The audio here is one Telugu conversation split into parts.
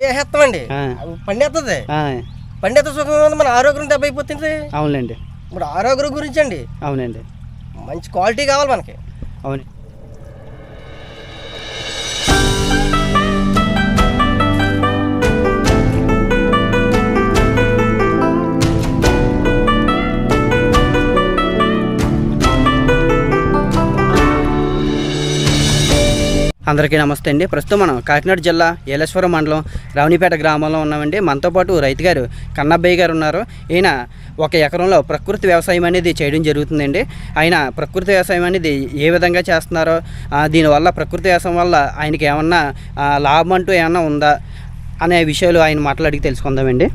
వేసేస్తామండి, పండేస్తుంది. పండిత సుఖం మన ఆరోగ్యం దెబ్బ అయిపోతుంది. అవునండి. ఇప్పుడు ఆరోగ్యం గురించి అండి. అవునండి. మంచి క్వాలిటీ కావాలి మనకి. అవును. అందరికీ నమస్తే అండి. ప్రస్తుతం మనం కాకినాడ జిల్లా ఏలేశ్వరం మండలం రావణిపేట గ్రామంలో ఉన్నామండి. మనతో పాటు రైతు గారు కన్నబ్బయ్య గారు ఉన్నారు. ఈయన 1 ఎకరంలో ప్రకృతి వ్యవసాయం అనేది చేయడం జరుగుతుందండి. ఆయన ప్రకృతి వ్యవసాయం అనేది ఏ విధంగా చేస్తున్నారో, దీనివల్ల ప్రకృతి వ్యవసాయం వల్ల ఆయనకి ఏమన్నా లాభం అంటూ ఏమన్నా ఉందా అనే విషయాలు ఆయన మాట్లాడి తెలుసుకుందామండి.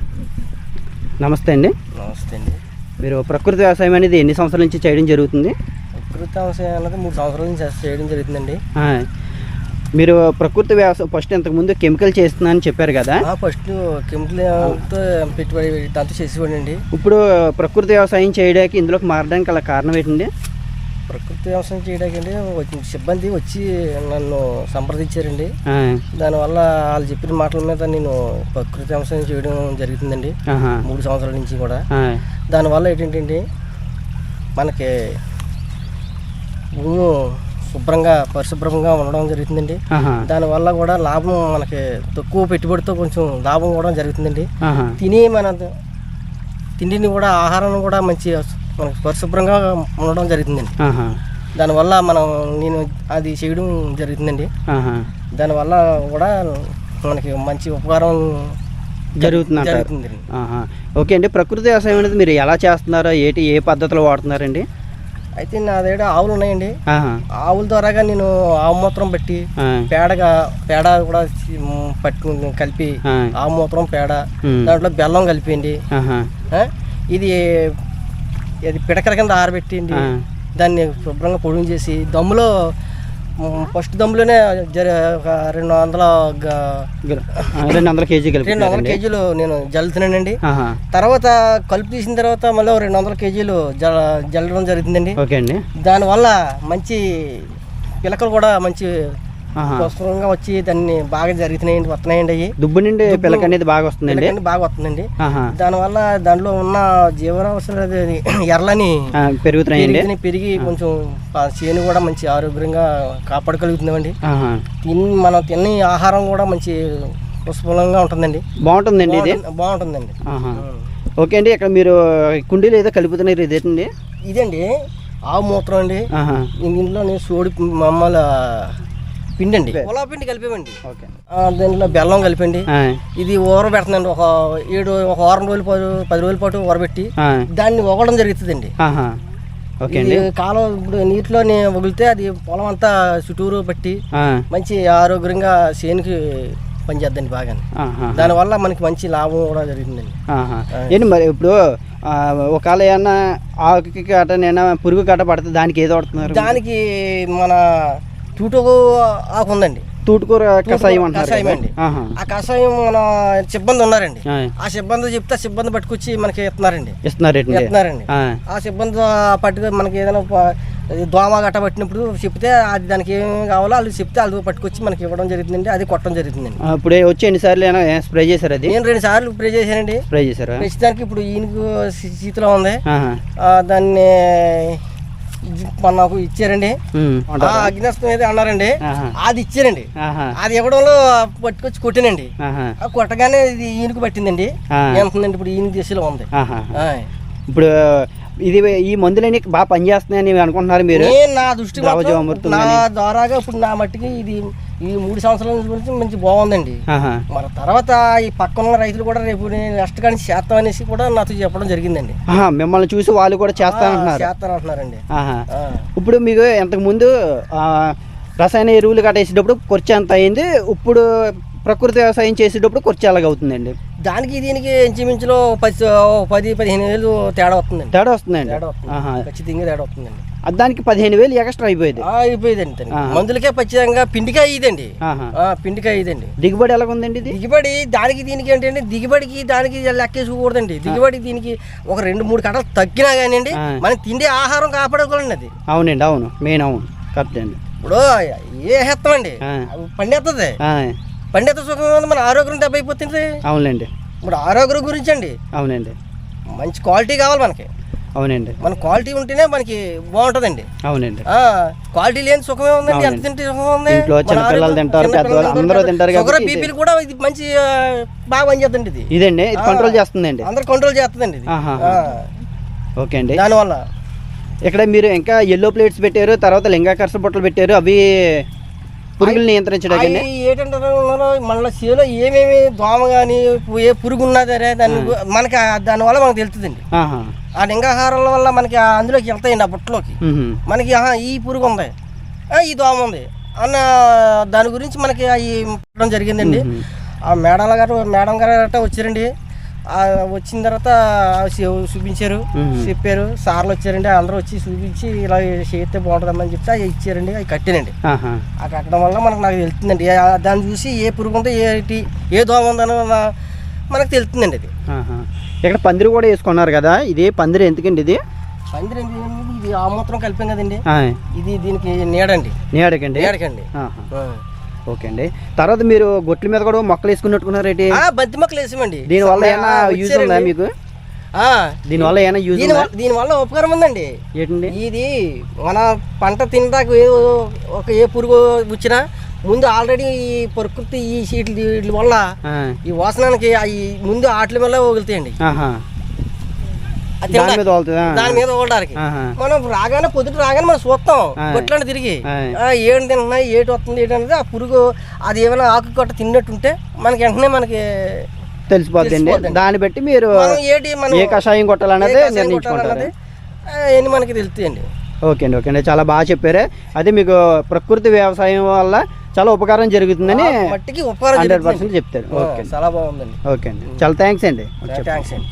నమస్తే అండి. నమస్తే అండి. మీరు ప్రకృతి వ్యవసాయం అనేది ఎన్ని సంవత్సరాల నుంచి చేయడం జరుగుతుంది? ప్రకృతి వ్యవసాయం అనేది 3 సంవత్సరాల నుంచి చేయడం జరుగుతుందండి. మీరు ప్రకృతి వ్యవసాయం ఫస్ట్ ఇంతకుముందు కెమికల్ చేస్తున్నా అని చెప్పారు కదా. ఫస్ట్ కెమికల్ పెట్టుబడి దాంతో చేసేవాడండి. ఇప్పుడు ప్రకృతి వ్యవసాయం చేయడానికి ఇందులోకి మారడానికి అలా కారణం ఏంటండి? ప్రకృతి వ్యవసాయం చేయడానికి సిబ్బంది వచ్చి నన్ను సంప్రదించారండి. దానివల్ల వాళ్ళు చెప్పిన మాటల మీద నేను ప్రకృతి వ్యవసాయం చేయడం జరుగుతుందండి 3 సంవత్సరాల నుంచి కూడా. దానివల్ల ఏంటంటే మనకి భూమి శుభ్రంగా పరిశుభ్రంగా ఉండడం జరుగుతుందండి. దానివల్ల కూడా లాభం మనకి తక్కువ పెట్టుబడితో కొంచెం లాభం కూడా జరుగుతుందండి. మన తిండిని కూడా ఆహారం కూడా మంచి మనకి పరిశుభ్రంగా ఉండడం జరుగుతుందండి. దానివల్ల నేను అది చేయడం జరుగుతుందండి. దానివల్ల కూడా మనకి మంచి ఉపకారం జరుగుతుంది. ఓకే అండి. ప్రకృతి వ్యవసాయం అనేది మీరు ఎలా చేస్తున్నారో, ఏ పద్ధతిలో వాడుతున్నారండి? అయితే నా దగ్గర ఆవులు ఉన్నాయండి. ఆవుల ద్వారాగా నేను ఆవు మూత్రం బట్టి పేడ కూడా పట్టుకుని కలిపి ఆవు మూత్రం పేడ దాంట్లో బెల్లం కలిపండి. ఇది పిడకల కింద ఆరబెట్టిండి దాన్ని శుభ్రంగా పొడుగు చేసి దమ్ములో ఫస్ట్ దమ్ములోనే 200 కేజీలు నేను జల్లుతున్నానండి. తర్వాత కలుపు తీసిన తర్వాత మళ్ళీ 200 కేజీలు జల్లడం జరుగుతుందండి. దానివల్ల మంచి పిలకలు కూడా మంచి స్వస్థంగా వచ్చి దాన్ని బాగా జరుగుతున్నాయండి, వస్తున్నాయండి. అవి దుబ్బు నుండి పిలక అనేది బాగా వస్తుందండి. బాగా వస్తుందండి. దానివల్ల దాంట్లో ఉన్న జీవనావసరాలు ఎర్రని పెరిగి కొంచెం చేను కూడా మంచి ఆరోగ్యంగా కాపాడగలుగుతుందండి. మనం తినే ఆహారం కూడా మంచి పుష్పలంగా ఉంటుందండి. బాగుంటుందండి. ఇది బాగుంటుందండి. ఓకే అండి. ఇక్కడ మీరు కుండీలు ఏదో కలుపుతున్నారు, ఇదేంటండి? ఇదండి ఆవు మూత్రం అండి. దీంట్లో సోడి మమ్మల్ని పిండి అండి, పొలా పిండి కలిపేమండి. దాంట్లో బెల్లం కలిపండి. ఇది ఊర పెడుతుందండి. ఒక వారం రోజుల పాటు 10 రోజుల పాటు ఊరబెట్టి దాన్ని ఒగడం జరుగుతుందండి. కాలం ఇప్పుడు నీటిలో వగిలితే అది పొలం అంతా చుట్టూరు పట్టి మంచి ఆరోగ్యంగా చేనుకి పనిచేద్దండి బాగా. దానివల్ల మనకి మంచి లాభం కూడా జరుగుతుందండి. ఏంటి మరి ఇప్పుడు ఒకవేళ ఏమన్నా ఆకు కాటనైనా పురుగు కాట పడితే దానికి ఏదో పడుతున్నారు? దానికి మన తూటుకు ఆకు ఉందండి. తూటుకూర కషాయం అండి. ఆ కషాయం మన సిబ్బంది ఉన్నారండి. ఆ సిబ్బంది చెప్తే సిబ్బంది పట్టుకొచ్చి మనకి ఇస్తున్నారండి. ఆ సిబ్బంది పట్టుకు మనకి ఏదైనా దోమ గట్ట పట్టినప్పుడు చెప్తే అది దానికి ఏం కావాలో వాళ్ళు చెప్తే వాళ్ళు పట్టుకొచ్చి మనకి ఇవ్వడం జరుగుతుందండి. అది కొట్టడం జరుగుతుందండి. ఇప్పుడు వచ్చి ఎన్నిసార్లు స్ప్రే చేశారు? అది నేను 2 సార్లు స్ప్రే చేశానండి. ప్రస్తుతానికి ఇప్పుడు ఈయనకు స్థితిలో ఉంది. దాన్ని నాకు ఇచ్చారండి. అగ్నిస్తం ఏదో అన్నారండి, అది ఇచ్చారండి. అది ఇవ్వడంలో పట్టుకొచ్చి కొట్టానండి. కొట్టగానే ఇది ఈయనకు పట్టిందండి. ఎంతండి ఇప్పుడు ఈయన దిశలో ఉంది. ఇప్పుడు ఇది ఈ మందులని బాగా పనిచేస్తున్నాయని అనుకుంటున్నారు మీరు? నా దృష్టి నా ద్వారాగా ఇప్పుడు నా మట్టికి ఇది ఈ 3 సంవత్సరాల గురించి మంచి బాగుందండి. మన తర్వాత ఈ పక్కన రైతులు కూడా రేపు నెక్స్ట్ కానీ చేస్తాం అనేసి కూడా నాతో చెప్పడం జరిగిందండి. మిమ్మల్ని చూసి వాళ్ళు కూడా చేస్తానంటున్నారండి. ఇప్పుడు మీకు ఇంతకు ముందు రసాయన ఎరువులు కట్టేసేటప్పుడు ఖర్చు ఎంత అయింది? ఇప్పుడు ప్రకృతి వ్యవసాయం చేసేటప్పుడు ఖర్చు ఎలాగవుతుందండి? దానికి దీనికి ఇంచుమించులో 10-15 వేలు తేడా వస్తుందండి. ఖచ్చితంగా తేడా వస్తుందండి. దానికి 15,000 ఎక్స్ట్రా అయిపోయిందండి. మందులకే ఖచ్చితంగా పిండికాయ ఇదండి. పిండికాయ ఇదండి. దిగుబడి ఎలాగ ఉందండి? దిగుబడి దానికి దీనికి ఏంటంటే దిగుబడికి దానికి లెక్కేసుకోకూడదండి. దిగుబడి దీనికి ఒక 2-3 కట్టలు తగ్గినా కానీ అండి మనం తిండి ఆహారం కాపాడుకోవాలండి. అది అవునండి. అవును, మెయిన్. అవును, కరెక్ట్ అండి. ఇప్పుడు వేసేస్తామండి, పండేస్తుంది. పండిత సుఖం ఉంది, మన ఆరోగ్యం దెబ్బ అయిపోతుంది. అవునండి. ఇప్పుడు ఆరోగ్యం గురించి అండి, అవునండి, మంచి క్వాలిటీ కావాలి మనకి. అవునండి, మన క్వాలిటీ ఉంటేనే మనకి బాగుంటుందండి. అవునండి. క్వాలిటీ లేని సుఖమే ఉందండి. ఎంత తింటే సుఖం ఉంది. ఇంట్లో చిన్నపిల్లలు తింటారు, పెద్దవాళ్ళు అందరూ తింటారు. షుగర్ బీపీలు కూడా ఇది మంచి బాగా పనిచేస్తుంది. ఇది ఇదండి, ఇది కంట్రోల్ చేస్తుందండి, అందరు కంట్రోల్ చేస్తుందండి ఇది. ఓకే అండి. దానివల్ల ఇక్కడ మీరు ఇంకా ఎల్లో ప్లేట్స్ పెట్టారు, తర్వాత లింగాకర్ష బొట్టలు పెట్టారు. అవి పురుగులు నియంత్రించడానికి ఏంటంటే మళ్ళీ చేలో ఏమేమి దోమ కానీ ఏ పురుగు ఉన్నదరే మనకి దానివల్ల మనకు తెలుస్తుందండి. ఆ లింగాహారాల వల్ల మనకి అందులోకి వెళ్తాయండి, ఆ బుట్టలోకి. మనకి ఈ పురుగు ఉంది, ఈ దోమ ఉంది అన్న దాని గురించి మనకి అవి పెట్టడం జరిగిందండి. ఆ మేడం గారు గట్రా వచ్చారండి. వచ్చిన తర్వాత చూపించారు, చెప్పారు. సార్లు వచ్చారండి, అందరూ వచ్చి చూపించి ఇలా చేస్తే బాగుంటుందమ్మని చెప్తే అవి ఇచ్చారండి. అవి కట్టానండి. ఆ కట్టడం వల్ల నాకు తెలుస్తుందండి. దాన్ని చూసి ఏ పురుగు ఉందో ఏ దోమ ఉందని మనకు తెలుస్తుందండి. అది ఇక్కడ పందిరి కూడా వేసుకున్నారు కదా, ఇది పందిరి ఎందుకండి? ఇది పందిరి ఇది ఆమూత్రం కలిపాం కదండి, ఇది దీనికి నీడకండి. ఓకే అండి. తర్వాత మీరు గొట్ల మీద కూడా మొక్కలు వేసుకున్నట్టుకున్నారేంటి? బంతి మొక్కలు వేసామండి. దీనివల్ల ఏమైనా యూజ్ ఉందా మీకు? దీనివల్ల ఏమైనా యూజ్? దీనివల్ల ఉపకారం ఉందండి. ఏంటండి? ఇది మన పంట తినడానికి ఏ పురుగు వచ్చినా ముందు ఆల్రెడీ ఈ ప్రకృతి ఈ వీటి వల్ల ఈ వాసనానికి అవి ముందు ఆటల వల్ల వదులుతాయండి. దాని మీద వదలడానికి మనం రాగానే పొద్దుట రాగానే మనం చూస్తాం గొట్లాంటి తిరిగి ఏడు తింటున్నాయి, ఏటు వస్తుంది, ఏంటి అనేది ఆ పురుగు అది ఏమైనా ఆకు కొట్ట తిన్నట్టుంటే మనకి వెంటనే మనకి తెలిసిపోతుంది. దాన్ని బట్టి మీరు ఏ కషాయం కొట్టాలన్నది నిర్ణయించుకుంటారు, మనకి తెలుస్తాయండి. ఓకే అండి, ఓకే అండి, చాలా బాగా చెప్పారు. అదే మీకు ప్రకృతి వ్యవసాయం వల్ల చాలా ఉపకారం జరుగుతుందని 100% చెప్తారు. ఓకే, చాలా బాగుందండి. ఓకే అండి, చాలా థ్యాంక్స్ అండి. థ్యాంక్స్ అండి.